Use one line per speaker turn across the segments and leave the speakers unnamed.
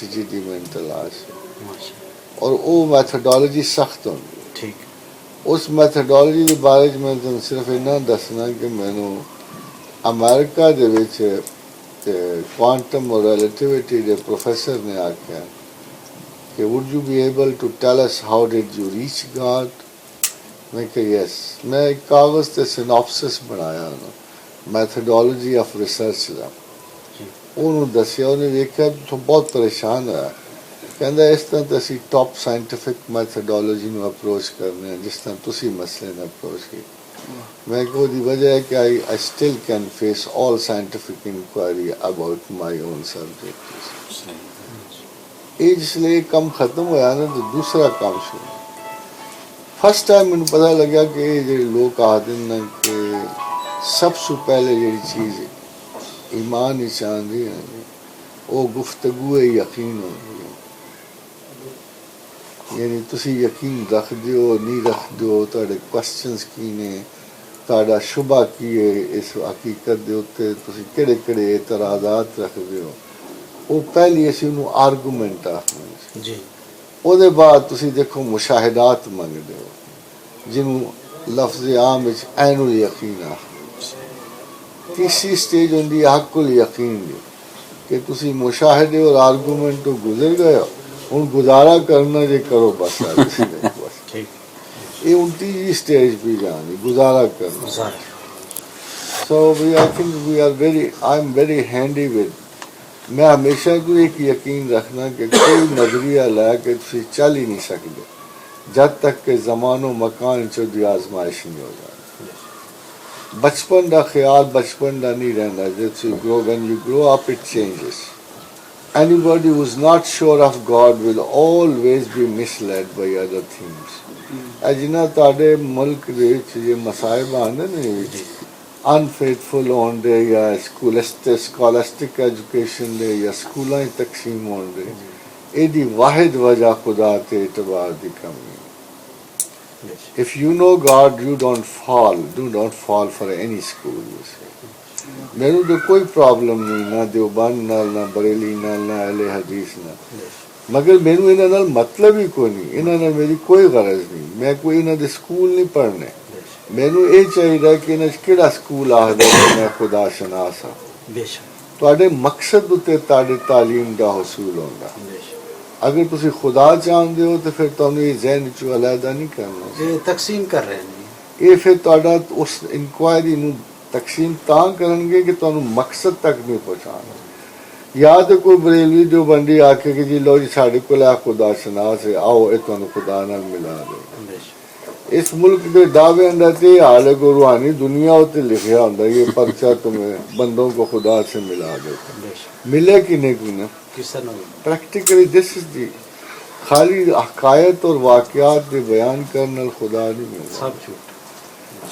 University میں تلاش ہے اور وہ میتھڈالوجی سخت ہوگی.
ٹھیک
اس میتھڈالوجی کے بارے میں تم صرف اتنا دسنا کہ میں نے امریکہ دے وچ کوانٹم اور ریلیٹیوٹی دے پروفیسر نے آخیا کہ would you be able to tell us how did you reach God. میں کہ یس. میں ایک کاغذ تے سیناپسس بنایا میتھڈالوجی آف ریسرچ کا. انہوں دسیا انہیں دیکھا تو بہت پریشان ہوا. کہندا اس طرح تو اسی ٹاپ سائنٹیفک میتھڈالوجی نو اپروچ کرنے ہیں جس طرح تسی مسئلے نے اپروچ کی. میں کہ دی وجہ ہے کہ I still can face all scientific inquiry about my own subject. یہ جس لیے کام ختم ہوا نا تو دوسرا کام شروع. فرسٹ ٹائم مجھے پتہ لگا کہ یہ جڑے لوگ آتے ہیں کہ سب سے پہلے جڑی چیز ایمان ہی چاہتی ہے وہ گفتگو یقین ہوتی ہے. یعنی تسی یقین رکھ دیو نہیں رکھ دیو تہاڈے کوسچنز کی نے تہاڈا شبہ کی ہے اس حقیقت دے اوتے تسی کہڑے کہڑے اعتراضات رکھ دیو. وہ پہلی اسی انہوں آرگومنٹ آخنے
جی.
او دے بعد تسی دیکھو مشاہدات منگ دیو جنہوں لفظ عام وچ عین الیقین آخنے. تیسری سٹیج ہوندی حق الیقین دی کہ تسی مشاہدے اور آرگومنٹ تو گزر گئے ہوں گزارا کرنا جے کرو بس. یہ 29 سٹیج پہ جانی گزارا کرنا. So I think we are very I am very handy with. میں ہمیشہ کو ایک یقین رکھنا کہ کوئی نظریہ لے کے تسی چل ہی نہیں سکتے جب تک کہ زمان و مکان چودی آزمائش نہیں ہو جائے. بچپن دا خیال بچپن دا نہیں رہنا. When you grow up it changes. Anybody who is not sure of God will always be misled by other things. جنہ تاڑے ملک دے یہ مسائب آنے نے انفیتفل ہون دے یا اسکولسٹک ایجوکیشن دے یا سکولاں تقسیم ہون دے یہ دی واحد وجہ خدا تے اعتبار دی کمی. If you know God you don't fall for any school. میرے تو کوئی پرابلم نہیں نہ دیوبند نال نہ بریلی نال نہ اہل حدیث نال مگر میرے انہاں نال مطلب ہی کوئی نہیں. انہاں نال میری کوئی غرض نہیں. میں کوئی انہاں دے سکول نہیں پڑھنے. میرے یہ چاہیے کہ انہاں کیڑا سکول آخر میں خدا شناس ہاں. تواڈے مقصد تے تواڈی تعلیم دا حصول ہوگا. اگر تسی خدا چاہتے ہو تو پھر تمہیں یہ ذہن چو علیحدہ نہیں کرنا. یہ
تقسیم کر رہے ہیں.
یہ پھر تواڈا اس انکوائری نو تقسیم تاں کرن گے کہ تمہیں مقصد تک نہیں پہنچانا. یا تو کوئی بریلوی جو بندی آکھے کہ جی لو جی ساڈے کول خدا شناس ہے آؤ یہ تمہیں خدا نال ملا دے. اس ملک کے دعوے اندر تے حال ہے کہ روحانی دنیا ہوتے لکھیا ہوندا یہ پرچہ تمہیں بندوں کو خدا سے ملا دے. ملے کہ نہیں کوئی نا پریکٹیکلی دس از دی خالی حقائق اور واقعات کے بیان کرنا خدا نہیں ملتا.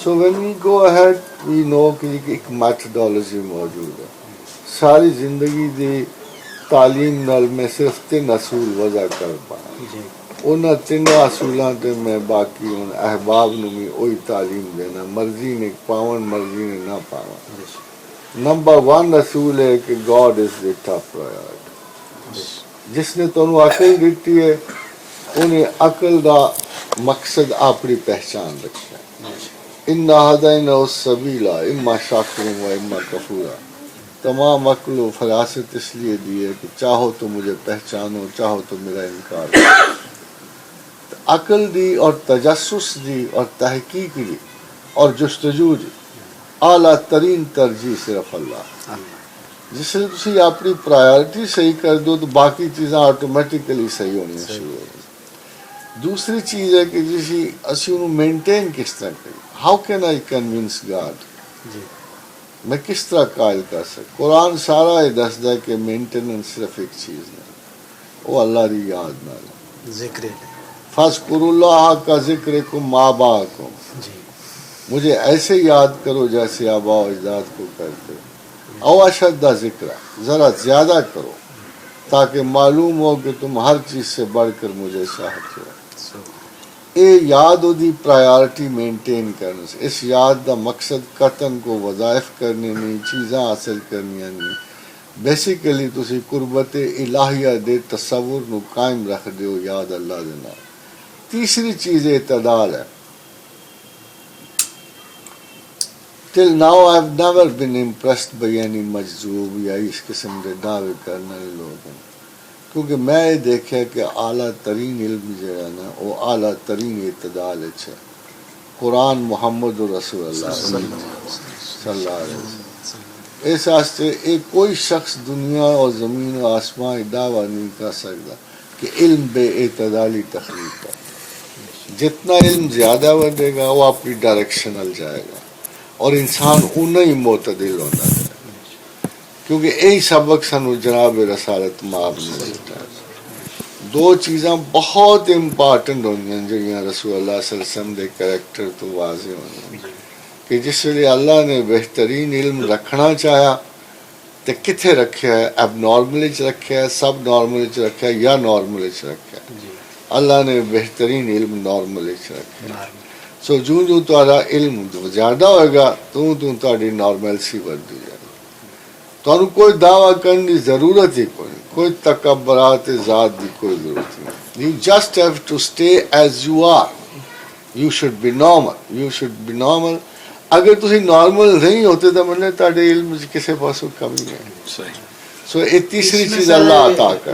So when we go ahead وی نو کہ ایک میتھڈالوجی موجود ہے. ساری زندگی دی تعلیم نال میں صرف 3 اصول وضع کر پایا. انہاں 3 اصولاں تے میں باقی ان احباب نو بھی وہی تعلیم دینا مرضی نے پاون مرضی نے نہ پاون. نمبر 1 اصول ہے کہ God is the top priority. جس نے تمہیں عقل دیتی ہے انہیں عقل دا مقصد اپنی پہچان رکھا ہے. اِنَّا هَدَيْنَاهُ السَّبِيلَ إِمَّا شَاكِرًا وَإِمَّا كَفُورًا. تمام عقل و فراست اس لیے دی ہے کہ چاہو تو مجھے پہچانو چاہو تو میرا انکار کرو. عقل دی اور تجسس دی اور تحقیق دی اور جستجو دی اعلیٰ ترین ترجیح صرف اللہ. جس سے تسی اپنی پرائیورٹی صحیح کر دو تو باقی چیزیں آٹومیٹیکلی صحیح ہونی شروع ہو جائیں. دوسری چیز ہے کہ جسی اسی انہوں مینٹین کس طرح کریں. How can I convince God. میں کس طرح قائل کر سکتا. قرآن سارا یہ دستا ہے کہ مینٹیننس صرف ایک چیز نہیں وہ اللہ دی یاد نہ
ذکر.
فاذکروا اللہ کا ذکرکم آباءکم. مجھے ایسے یاد کرو جیسے آباء و اجداد کو کرتے او اشد ذکر ذرا زیادہ کرو تاکہ معلوم ہو کہ تم ہر چیز سے بڑھ کر مجھے چاہتے ہو. اے یاد ہو دی پرائیورٹی مینٹین کرنے سے. اس یاد دا مقصد قطن کو وظائف کرنے نہیں چیزاں حاصل کرنی نہیں بیسیکلی تسی قربت الہیہ دے تصور نو قائم رکھ دیو یاد اللہ دے نال. تیسری چیز اعتدال ہے. Till now I've never been impressed by any مجذوب یا اس قسم کے دعوے کرنے والے لوگ ہیں, کیونکہ میں یہ دیکھا کہ اعلیٰ ترین علم جو ہے نا وہ اعلیٰ ترین اعتدال ہے. قرآن محمد رسول اللہ صلی اللہ علیہ وسلم. اس واسطے ایک کوئی شخص دنیا اور زمین و آسمان دعویٰ نہیں کر سکتا کہ علم بے اعتدالی تخلیق ہے. جتنا علم زیادہ بڑھے گا وہ اپنی ڈائریکشنل جائے گا اور انسان اُنہ ہی معتدل ہوتا ہے, کیونکہ یہی سبق سنو جناب رسالت مآب نے دیتا ہے. دو چیزاں بہت امپارٹنٹ ہونی ہیں جہاں رسول اللہ صلی اللہ علیہ وسلم دے کریکٹر تو واضح ہونی ہیں کہ جس ویلے اللہ نے بہترین علم رکھنا چاہیا تو کتنے رکھا ہے؟ اب نارمل رکھا ہے, سب نارمل رکھا ہے یا نارمل رکھا ہے؟ اللہ نے بہترین علم نارمل رکھا ہے. سو جو تہاڈا علم زیادہ ہوئے گا تہاڈی نارملسی بڑھتی جائے گی. تمہیں کوئی دعویٰ کرنے کی ضرورت ہی کوئی تکبرات ذات کی کوئی ضرورت نہیں. You just have to stay as you are. You should be normal. You should be normal. اگر تسی نارمل نہیں ہوتے تو مطلب تہاڈے علم کسی پاسوں کمی نہیں. سو یہ تیسری چیز اللہ عطا کر.